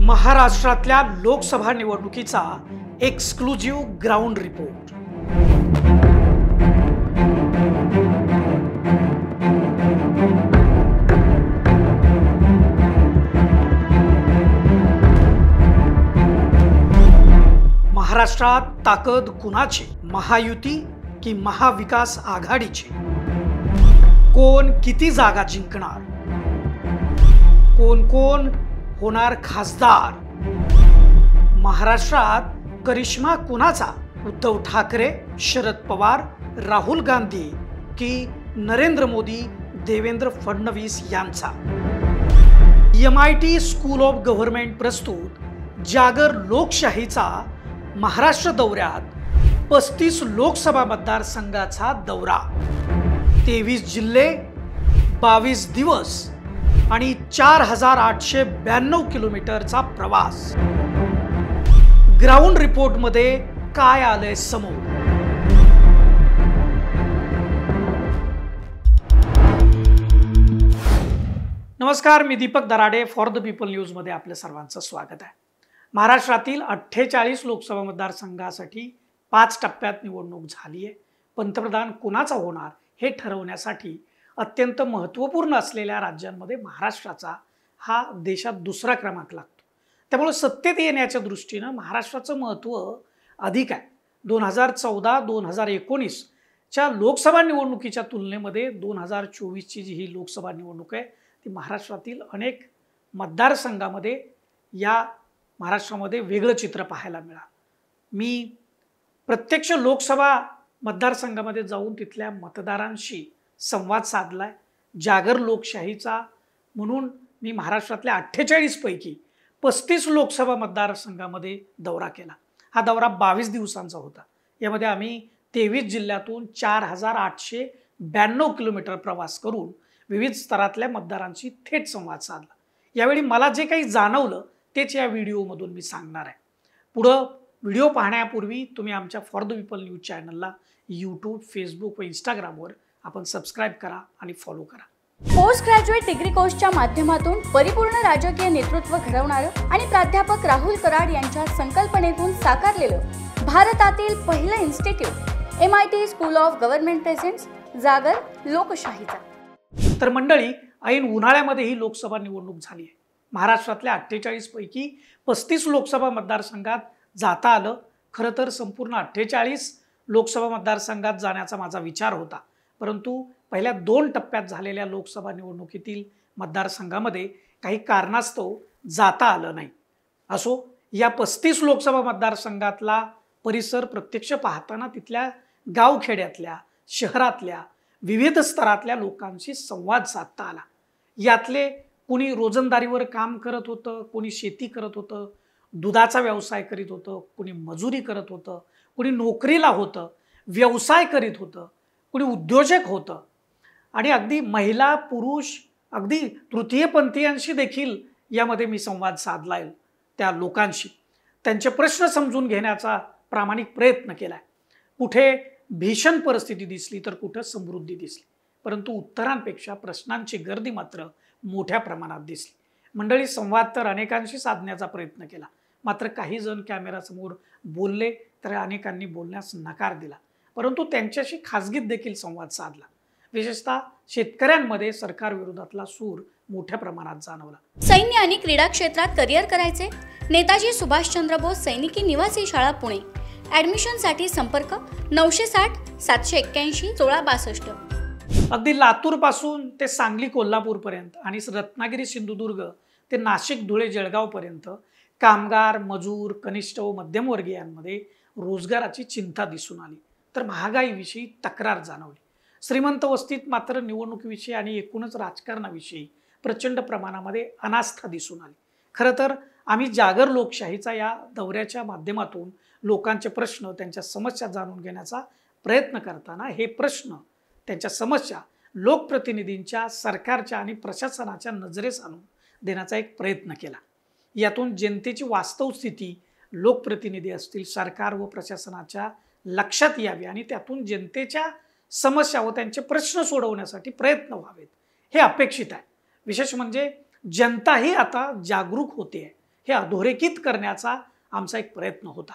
महाराष्ट्रातल्या लोकसभा निवडणुकीचा exclusive ground report. महाराष्ट्रात ताकद कुणाची, महायुती की महाविकास आघाडीची? कोण किती जागा जिंकणार? कोण कोण होणार खासदार? महाराष्ट्रात करिश्मा कुणाचा? उद्धव ठाकरे, शरद पवार, राहुल गांधी की नरेंद्र मोदी, देवेंद्र फडणवीस यांचा? MIT स्कूल ऑफ गव्हर्नमेंट प्रस्तुत जागर लोकशाहीचा महाराष्ट्र दौऱ्यात 35 लोकसभा मतदारसंघाचा दौरा, 23 जिल्हे, 22 दिवस आणि 4892 किलोमीटरचा प्रवास। ग्राउंड रिपोर्ट मध्ये काय आलंय समोर? नमस्कार, मी Deepak Darade, For the People News मध्ये आपल्या सर्वांचं स्वागत आहे। महाराष्ट्रातील 48 लोकसभा मतदारसंघासाठी 5 टप्प्यात निवडणूक झाली आहे। पंतप्रधान कोणाचा होणार हे ठरवण्यासाठी अत्यंत महत्त्वपूर्ण असलेल्या राज्यांमध्ये महाराष्ट्राचा हा देशात दुसरा क्रमांक लागतो। त्यामुळे सत्तेत येण्याच्या दृष्टीने महाराष्ट्राचं महत्त्व अधिक आहे। 2014-2019 च्या लोकसभा निवडणुकीच्या तुलनेमध्ये 2024 ची जी ही लोकसभा निवडणूक आहे ती महाराष्ट्रातील अनेक मतदारसंघामध्ये या महाराष्ट्रामध्ये वेगळं चित्र पाहायला मिळालं। मी प्रत्यक्ष लोकसभा मतदारसंघामध्ये जाऊन तिथल्या मतदारांशी संवाद साधलाय। जागर लोकशाहीचा म्हणून मी महाराष्ट्रातल्या 48 पैकी 35 लोकसभा मतदारसंघामध्ये दौरा केला। हा दौरा 22 दिवसांचा होता। यामध्ये आम्ही 23 जिल्ह्यातून 4892 किलोमीटर प्रवास करून विविध स्तरातल्या मतदारांशी थेट संवाद साधला। यावेळी मला जे काही जाणवलं तेच या व्हिडिओमधून मी सांगणार आहे। पुढं व्हिडिओ पाहण्यापूर्वी तुम्ही आमच्या फॉर द पीपल न्यूज चॅनलला YouTube, Facebook व Instagramवर आपण सबस्क्राइब करा आणि फॉलो करा। पोस्ट ग्रॅज्युएट डिग्री कोर्सच्या माध्यमातून परिपूर्ण राजकीय नेतृत्व घडवणारं आणि प्राध्यापक राहुल कराड यांच्या संकल्पनेतून साकारलेलं भारतातील पहिलं institute MIT school of government presents जागर लोकशाहीचा। तर मंडळी, ऐन उन्हाळ्यामध्ये ही लोकसभा निवडणूक झाली आहे। महाराष्ट्रातल्या 48 पैकी 35 लोकसभा मतदारसंघात जाता आलं। खरं तर संपूर्ण 48 लोकसभा मतदारसंघात जाण्याचा माझा विचार होता, परंतु पहिल्या 2 टप्प्यात झालेल्या लोकसभा निवडणुकीतील मतदारसंघामध्ये काही कारणास्तव जाता आलं नाही। असो, या 35 लोकसभा मतदारसंघातला परिसर प्रत्यक्ष पाहताना तिथल्या गावखेड्यातल्या, शहरातल्या विविध स्तरातल्या लोकांशी संवाद साधता आला। यातले कोणी रोजंदारीवर काम करत होतं, कोणी शेती करत होतं, दुधाचा व्यवसाय करीत होतं, कोणी मजुरी करत होतं, कोणी नोकरीला होतं, व्यवसाय करीत होतं, कोणी उद्योजक होतं आणि अगदी महिला, पुरुष, अगदी तृतीयपंथीयांशी देखील यामध्ये मी संवाद साधलाय। त्या लोकांशी त्यांचे प्रश्न समजून घेण्याचा प्रामाणिक प्रयत्न केलाय। कुठे भीषण परिस्थिती दिसली तर कुठे समृद्धी दिसली, परंतु उत्तरांपेक्षा प्रश्नांची गर्दी मात्र मोठ्या प्रमाणात दिसली। मंडळी, संवाद तर अनेकांशी साधण्याचा प्रयत्न केला, मात्र काही जण कॅमेरासमोर बोलले तर अनेकांनी बोलण्यास नकार दिला, परंतु त्यांच्याशी खासगीत देखील संवाद साधला। विशेषतः शेतकऱ्यांमध्ये सरकार विरोधातला सूर मोठ्या प्रमाणात जाणवला। सैन्य आणि क्रीडा क्षेत्रात करिअर करायचे? नेताजी सुभाषचंद्र बोस सैनिकी निवासी शाळा पुणे। ॲडमिशनसाठी संपर्क 960 781 1662। अगदी लातूर पासून ते सांगली कोल्हापूर पर्यंत आणि रत्नागिरी सिंधुदुर्ग ते नाशिक धुळे जळगाव पर्यंत कामगार, मजूर, कनिष्ठ व मध्यमवर्गीयांमध्ये रोजगाराची चिंता दिसून आली, तर महागाईविषयी तक्रार जाणवली। श्रीमंत वस्तीत मात्र निवडणुकीविषयी आणि एकूणच राजकारणाविषयी प्रचंड प्रमाणामध्ये अनास्था दिसून आली। खरं तर आम्ही जागर लोकशाहीचा या दौऱ्याच्या माध्यमातून लोकांचे प्रश्न, त्यांच्या समस्या जाणून घेण्याचा प्रयत्न करताना हे प्रश्न, त्यांच्या समस्या लोकप्रतिनिधींच्या, सरकारच्या आणि प्रशासनाच्या नजरेस आणून देण्याचा एक प्रयत्न केला। यातून जनतेची वास्तव स्थिती लोकप्रतिनिधी असतील, सरकार व प्रशासनाच्या लक्षात यावी आणि त्यातून जनतेच्या समस्या व त्यांचे प्रश्न सोडवण्यासाठी प्रयत्न व्हावेत हे अपेक्षित आहे। विशेष म्हणजे जनता ही आता जागरूक होते आहे हे अधोरेखित करण्याचा आमचा एक प्रयत्न होता.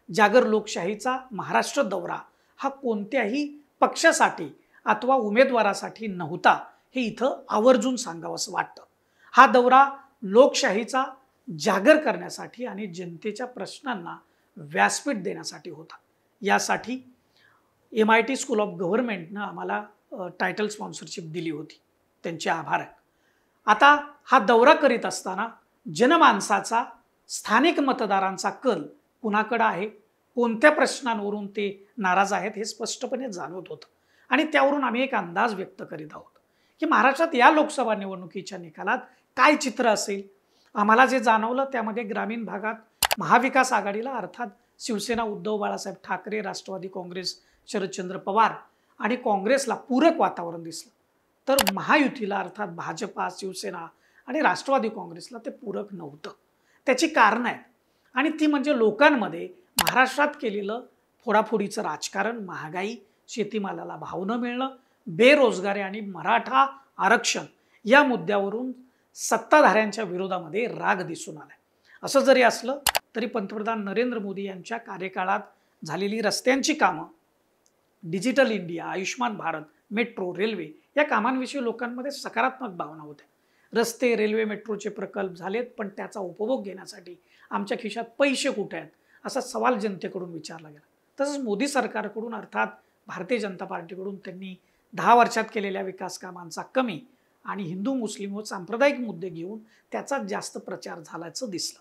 जागर लोकशाहीचा महाराष्ट्र दौरा हा कोणत्याही पक्षासाठी अथवा उमेदवारासाठी नव्हता, हे इथं आवर्जून सांगावंसं वाटतं. हा दौरा लोकशाहीचा जागर करण्यासाठी आणि जनतेच्या प्रश्नांना व्यासपीठ देण्यासाठी होता. यासाठी MIT स्कूल ऑफ गव्हर्नमेंटनं आम्हाला टायटल स्पॉन्सरशिप दिली होती. त्यांचे आभार आहेत. आता हा दौरा करीत असताना जनमानसाचा, स्थानिक मतदारांचा कल कुणाकडे आहे, कोणत्या प्रश्नांवरून ते नाराज आहेत हे स्पष्टपणे जाणवत होतं. आणि त्यावरून आम्ही एक अंदाज व्यक्त करीत आहोत की महाराष्ट्रात या लोकसभा निवडणुकीच्या निकालात काय चित्र असेल. आम्हाला जे जाणवलं त्यामध्ये ग्रामीण भागात महाविकास आघाडीला अर्थात शिवसेना उद्धव बाळासाहेब ठाकरे, राष्ट्रवादी काँग्रेस शरदचंद्र पवार आणि काँग्रेसला पूरक वातावरण दिसलं. तर महायुतीला अर्थात भाजपा, शिवसेना आणि राष्ट्रवादी काँग्रेसला ते पूरक नव्हतं. त्याची कारणं आहेत आणि ती म्हणजे लोकांमध्ये महाराष्ट्रात केलेलं फोडाफोडीचं राजकारण, महागाई, शेतीमालाला भाव न मिळणं, बेरोजगारी आणि मराठा आरक्षण या मुद्द्यावरून सत्ताधाऱ्यांच्या विरोधामध्ये राग दिसून आलाय. असं जरी असलं तरी पंतप्रधान नरेंद्र मोदी यांच्या कार्यकाळात झालेली रस्त्यांची कामं, digital India, Ayushman Bharat, metro, railway या कामांविषयी लोकांमध्ये सकारात्मक भावना होत्या. रस्ते, रेल्वे, मेट्रोचे प्रकल्प झालेत, पण त्याचा उपभोग घेण्यासाठी आमच्या खिशात पैसे कुठे आहेत असा सवाल जनतेकडून विचारला गेला. तसंच मोदी सरकारकडून अर्थात भारतीय जनता पार्टीकडून त्यांनी 10 वर्षात केलेल्या विकास कामांचा कमी आणि हिंदू, मुस्लिम व सांप्रदायिक मुद्दे घेऊन त्याचा जास्त प्रचार झाल्याचं दिसलं.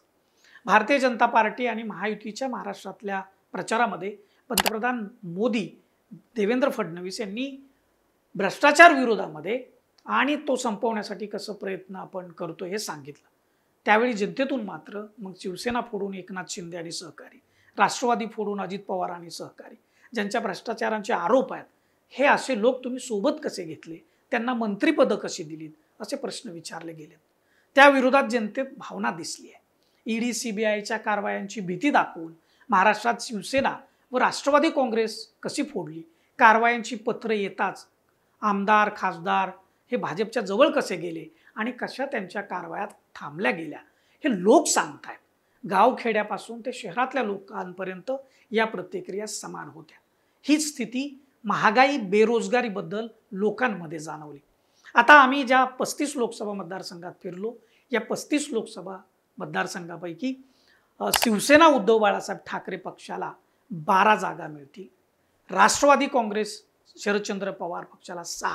भारतीय जनता पार्टी आणि महायुतीच्या महाराष्ट्रातल्या प्रचारामध्ये पंतप्रधान मोदी, देवेंद्र फडणवीस यांनी भ्रष्टाचार विरोधामध्ये आणि तो संपवण्यासाठी कसं प्रयत्न आपण करतो हे सांगितलं. त्यावेळी जनतेतून मात्र मग शिवसेना फोडून एकनाथ शिंदे आणि सहकारी, राष्ट्रवादी फोडून अजित पवार आणि सहकारी, ज्यांच्या भ्रष्टाचारांचे आरोप आहेत, हे असे लोक तुम्ही सोबत कसे घेतले, त्यांना मंत्रिपदं कशी दिलीत असे प्रश्न विचारले गेले. त्या विरोधात जनतेत भावना दिसली आहे. ED, CBIच्या कारवायांची भीती दाखवून महाराष्ट्रात शिवसेना व राष्ट्रवादी काँग्रेस कशी फोडली, कारवायांची पत्र येताच आमदार, खासदार हे भाजपच्या जवळ कसे गेले आणि कशा त्यांच्या कारवायात थांबल्या गेल्या हे लोक सांगतायत. गावखेड्यापासून ते शहरातल्या लोकांपर्यंत या प्रतिक्रिया समान होत्या. हीच स्थिती महागाई, बेरोजगारीबद्दल लोकांमध्ये जाणवली. आता आम्ही ज्या 35 लोकसभा मतदारसंघात फिरलो, या 35 लोकसभा मतदारसंघापैकी शिवसेना उद्धव बाळासाहेब ठाकरे पक्षाला 12 जागा मिळतील, राष्ट्रवादी काँग्रेस शरदचंद्र पवार पक्षाला 6,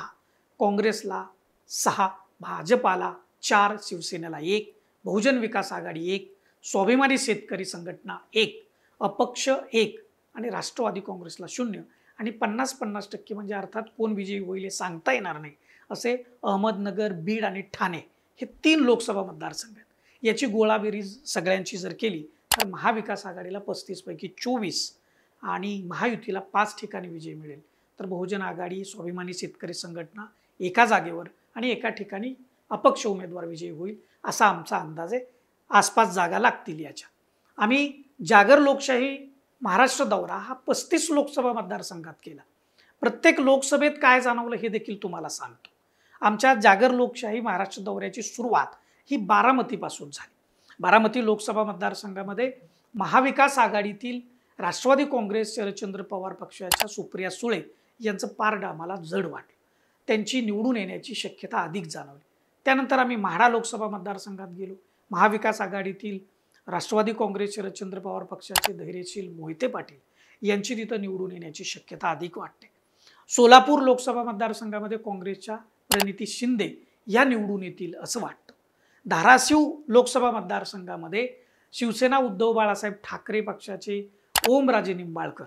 काँग्रेसला 6, भाजपाला 4, शिवसेनेला 1, बहुजन विकास आघाडी 1, स्वाभिमानी शेतकरी संघटना 1, अपक्ष 1 आणि राष्ट्रवादी काँग्रेसला 0 आणि 50-50% म्हणजे अर्थात कोण विजयी होईल हे सांगता येणार नाही असे अहमदनगर, बीड आणि ठाणे हे 3 लोकसभा मतदारसंघ आहेत. याची गोळाबेरीज सगळ्यांची जर केली तर महाविकास आघाडीला 35 पैकी 24 आणि महायुतीला 5 ठिकाणी विजय मिळेल. तर बहुजन आघाडी, स्वाभिमानी शेतकरी संघटना एका जागेवर आणि एका ठिकाणी अपक्ष उमेदवार विजयी होईल असा आमचा अंदाज आहे. आसपास जागा लागतील याच्या. आम्ही जागर लोकशाही महाराष्ट्र दौरा हा 35 लोकसभा मतदारसंघात केला. प्रत्येक लोकसभेत काय जाणवलं हे देखील तुम्हाला सांगतो. आमच्या जागर लोकशाही महाराष्ट्र दौऱ्याची सुरुवात ही बारामतीपासून झाली. बारामती लोकसभा मतदारसंघामध्ये महाविकास आघाडीतील राष्ट्रवादी काँग्रेस शरदचंद्र पवार पक्षाच्या सुप्रिया सुळे यांचं पारडं आम्हाला जड वाटलं. त्यांची निवडून येण्याची शक्यता अधिक जाणवली. त्यानंतर आम्ही म्हाडा लोकसभा मतदारसंघात गेलो. महाविकास आघाडीतील राष्ट्रवादी काँग्रेस शरदचंद्र पवार पक्षाचे धैर्यशील मोहिते पाटील यांची तिथं निवडून येण्याची शक्यता अधिक वाटते. सोलापूर लोकसभा मतदारसंघामध्ये काँग्रेसच्या प्रणिती शिंदे या निवडून येतील असं वाटतं. धाराशिव लोकसभा मतदारसंघामध्ये शिवसेना उद्धव बाळासाहेब ठाकरे पक्षाचे ओमराजे निंबाळकर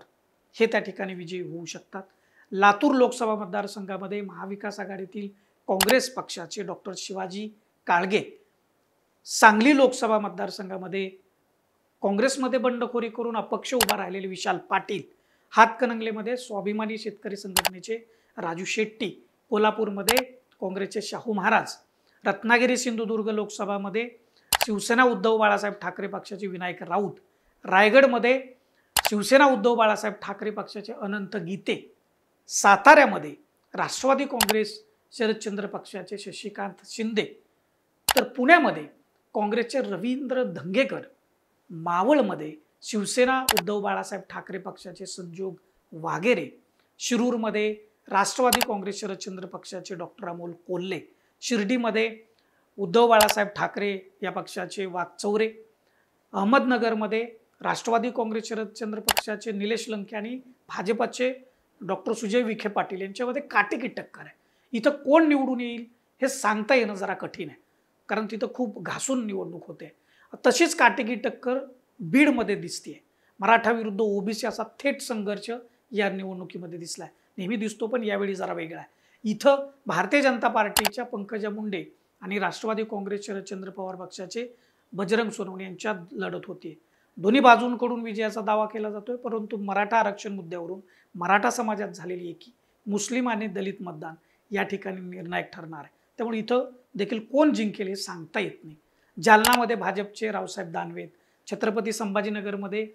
हे त्या ठिकाणी विजयी होऊ शकतात. लातूर लोकसभा मतदारसंघामध्ये महाविकास आघाडीतील काँग्रेस पक्षाचे डॉक्टर शिवाजी काळगे, सांगली लोकसभा मतदारसंघामध्ये काँग्रेसमध्ये बंडखोरी करून अपक्ष उभा राहिलेले विशाल पाटील, हातकणंगलेमध्ये स्वाभिमानी शेतकरी संघटनेचे राजू शेट्टी, कोल्हापूरमध्ये काँग्रेसचे शाहू महाराज, रत्नागिरी सिंधुदुर्ग लोकसभामध्ये शिवसेना उद्धव बाळासाहेब ठाकरे पक्षाचे विनायक राऊत, रायगडमध्ये शिवसेना उद्धव बाळासाहेब ठाकरे पक्षाचे अनंत गीते, साताऱ्यामध्ये राष्ट्रवादी काँग्रेस शरदचंद्र पक्षाचे शशिकांत शिंदे, तर पुण्यामध्ये काँग्रेसचे रवींद्र धंगेकर, मावळमध्ये शिवसेना उद्धव बाळासाहेब ठाकरे पक्षाचे संजोग वाघेरे, शिरूरमध्ये राष्ट्रवादी काँग्रेस शरदचंद्र पक्षाचे डॉक्टर अमोल कोल्हे, शिर्डीमध्ये उद्धव बाळासाहेब ठाकरे या पक्षाचे वाकचौरे, अहमदनगरमध्ये राष्ट्रवादी काँग्रेस शरदचंद्र पक्षाचे निलेश लंके आणि भाजपचे डॉक्टर सुजय विखे पाटील यांच्यामध्ये काटेकी टक्कर आहे. इथं कोण निवडून येईल हे सांगता येणं जरा कठीण आहे, कारण तिथं खूप घासून निवडणूक होते. तशीच काटेकी टक्कर बीडमध्ये दिसते. मराठा विरुद्ध ओबीसी असा थेट संघर्ष या निवडणुकीमध्ये दिसलाय. नेहमी दिसतो, पण यावेळी जरा वेगळा आहे. इथं भारतीय जनता पार्टीच्या पंकजा मुंडे आणि राष्ट्रवादी काँग्रेस शरदचंद्र पवार पक्षाचे बजरंग सोनवणे यांच्यात लढत होती. दोन्ही बाजूंकडून विजयाचा दावा केला जातोय, परंतु मराठा आरक्षण मुद्द्यावरून मराठा समाजात झालेली एकी, मुस्लिम आणि दलित मतदान या ठिकाणी निर्णायक ठरणार आहे. त्यामुळे इथं देखील कोण जिंकेल हे सांगता येत नाही. जालनामध्ये भाजपचे रावसाहेब दानवे, छत्रपती संभाजीनगरमध्ये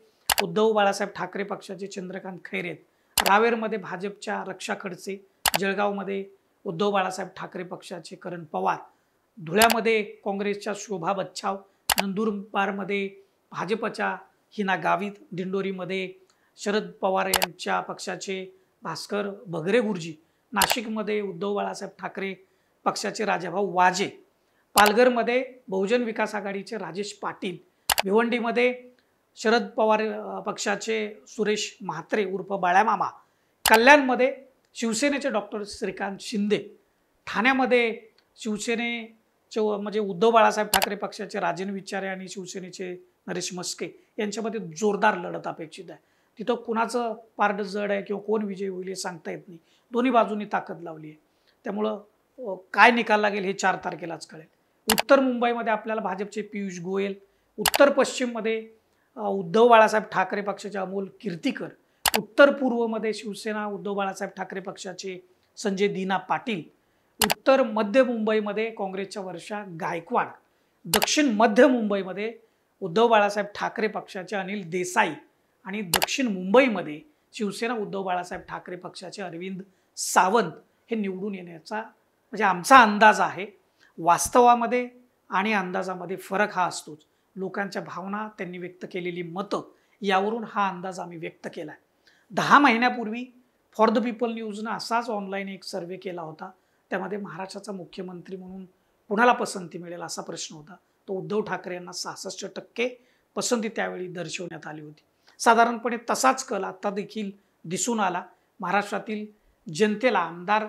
उद्धव बाळासाहेब ठाकरे पक्षाचे चंद्रकांत खैरे, रावेरमध्ये भाजपच्या रक्षा खडसे, जळगावमध्ये उद्धव बाळासाहेब ठाकरे पक्षाचे करण पवार, धुळ्यामध्ये काँग्रेसच्या शोभा बच्छाव, नंदुरबारमध्ये भाजपच्या हिना गावित, दिंडोरीमध्ये शरद पवार यांच्या पक्षाचे भास्कर भगरे गुरुजी, नाशिकमध्ये उद्धव बाळासाहेब ठाकरे पक्षाचे राजाभाऊ वाजे, पालघरमध्ये बहुजन विकास आघाडीचे राजेश पाटील, भिवंडीमध्ये शरद पवार पक्षाचे सुरेश म्हात्रे उर्फ बाळ्यामामा, कल्याणमध्ये शिवसेनेचे डॉक्टर श्रीकांत शिंदे, ठाण्यामध्ये शिवसेनेचे म्हणजे उद्धव बाळासाहेब ठाकरे पक्षाचे राजेन विचारे आणि शिवसेनेचे नरेश मस्के यांच्यामध्ये जोरदार लढत अपेक्षित आहे. तिथं कुणाचं पारड जड आहे किंवा कोण विजयी होईल हे सांगता येत नाही. दोन्ही बाजूंनी ताकद लावली आहे. त्यामुळं काय निकाल लागेल हे 4 तारखेलाच कळेल. उत्तर मुंबईमध्ये आपल्याला भाजपचे पियुष गोयल, उत्तर पश्चिममध्ये उद्धव बाळासाहेब ठाकरे पक्षाचे अमोल कीर्तीकर, उत्तर पूर्वमध्ये शिवसेना उद्धव बाळासाहेब ठाकरे पक्षाचे संजय दीना पाटील, उत्तर मध्य मुंबईमध्ये काँग्रेसच्या वर्षा गायकवाड, दक्षिण मध्य मुंबईमध्ये उद्धव बाळासाहेब ठाकरे पक्षाचे अनिल देसाई आणि दक्षिण मुंबईमध्ये शिवसेना उद्धव बाळासाहेब ठाकरे पक्षाचे अरविंद सावंत हे निवडून येण्याचा म्हणजे आमचा अंदाज आहे. वास्तवामध्ये आणि अंदाजामध्ये फरक हा असतोच. लोकांच्या भावना, त्यांनी व्यक्त केलेली मतं यावरून हा अंदाज आम्ही व्यक्त केला आहे. 10 महिन्यापूर्वी फॉर द पीपल न्यूजनं असाच ऑनलाईन एक सर्वे केला होता. त्यामध्ये महाराष्ट्राचा मुख्यमंत्री म्हणून कुणाला पसंती मिळेल असा प्रश्न होता. तो उद्धव ठाकरे यांना 66% पसंती त्यावेळी दर्शवण्यात आली होती. साधारणपणे तसाच कल आता देखील दिसून आला. महाराष्ट्रातील जनतेला आमदार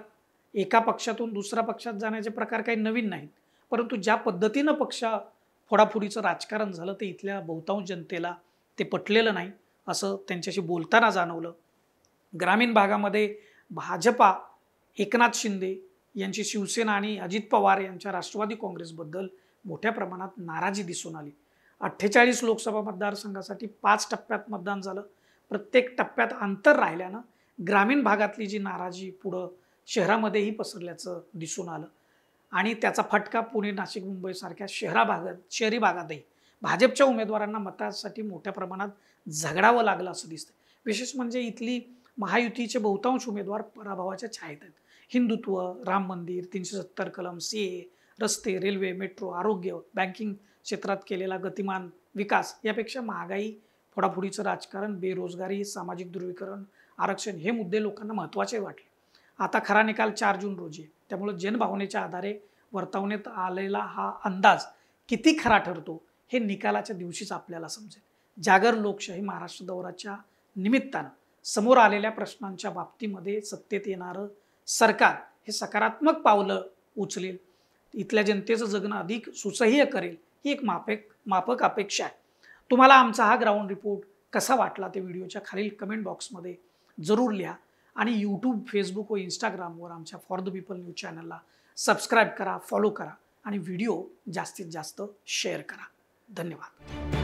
एका पक्षातून दुसऱ्या पक्षात जाण्याचे प्रकार काही नवीन नाहीत, परंतु ज्या पद्धतीनं पक्ष फोडाफोडीचं राजकारण झालं ते इथल्या बहुतांश जनतेला ते पटलेलं नाही असं त्यांच्याशी बोलताना जाणवलं. ग्रामीण भागामध्ये भाजपा, एकनाथ शिंदे यांची शिवसेना आणि अजित पवार यांच्या राष्ट्रवादी काँग्रेसबद्दल मोठ्या प्रमाणात नाराजी दिसून आली. 48 लोकसभा मतदारसंघासाठी 5 टप्प्यात मतदान झालं. प्रत्येक टप्प्यात अंतर राहिल्यानं ग्रामीण भागातली जी नाराजी पुढं शहरामध्येही पसरल्याचं दिसून आलं आणि त्याचा फटका पुणे, नाशिक, मुंबईसारख्या शहरी भागातही भाजपच्या उमेदवारांना मतासाठी मोठ्या प्रमाणात झगडावं लागलं असं दिसतं. विशेष म्हणजे इथली महायुतीचे बहुतांश उमेदवार पराभवाच्या छायेत आहेत. हिंदुत्व, राम मंदिर, 370 कलम, CAA, रस्ते, रेल्वे, मेट्रो, आरोग्य, बँकिंग क्षेत्रात केलेला गतिमान विकास यापेक्षा महागाई, फोडाफोडीचं राजकारण, बेरोजगारी, सामाजिक ध्रुवीकरण, आरक्षण हे मुद्दे लोकांना महत्त्वाचे वाटले. आता खरा निकाल 4 जून रोजी आहे. त्यामुळे जनभावनेच्या आधारे वर्तवण्यात आलेला हा अंदाज किती खरा ठरतो हे निकालाच्या दिवशीच आपल्याला समजेल. जागर लोकशाही महाराष्ट्र दौऱ्याच्या निमित्तानं समोर आलेल्या प्रश्नांच्या बाबतीमध्ये सत्तेत येणारं सरकार हे सकारात्मक पावलं उचलेल, इथल्या जनतेचं जगणं अधिक सुसह्य करेल ही एक माफक अपेक्षा आहे. तुम्हाला आमचा हा ग्राउंड रिपोर्ट कसा वाटला ते व्हिडिओच्या खालील कमेंट बॉक्समध्ये जरूर लिहा आणि यूट्यूब, फेसबुक व इंस्टाग्रामवर आमच्या फॉर द पीपल न्यूज चॅनलला सबस्क्राईब करा, फॉलो करा आणि व्हिडिओ जास्तीत जास्त शेअर करा. धन्यवाद.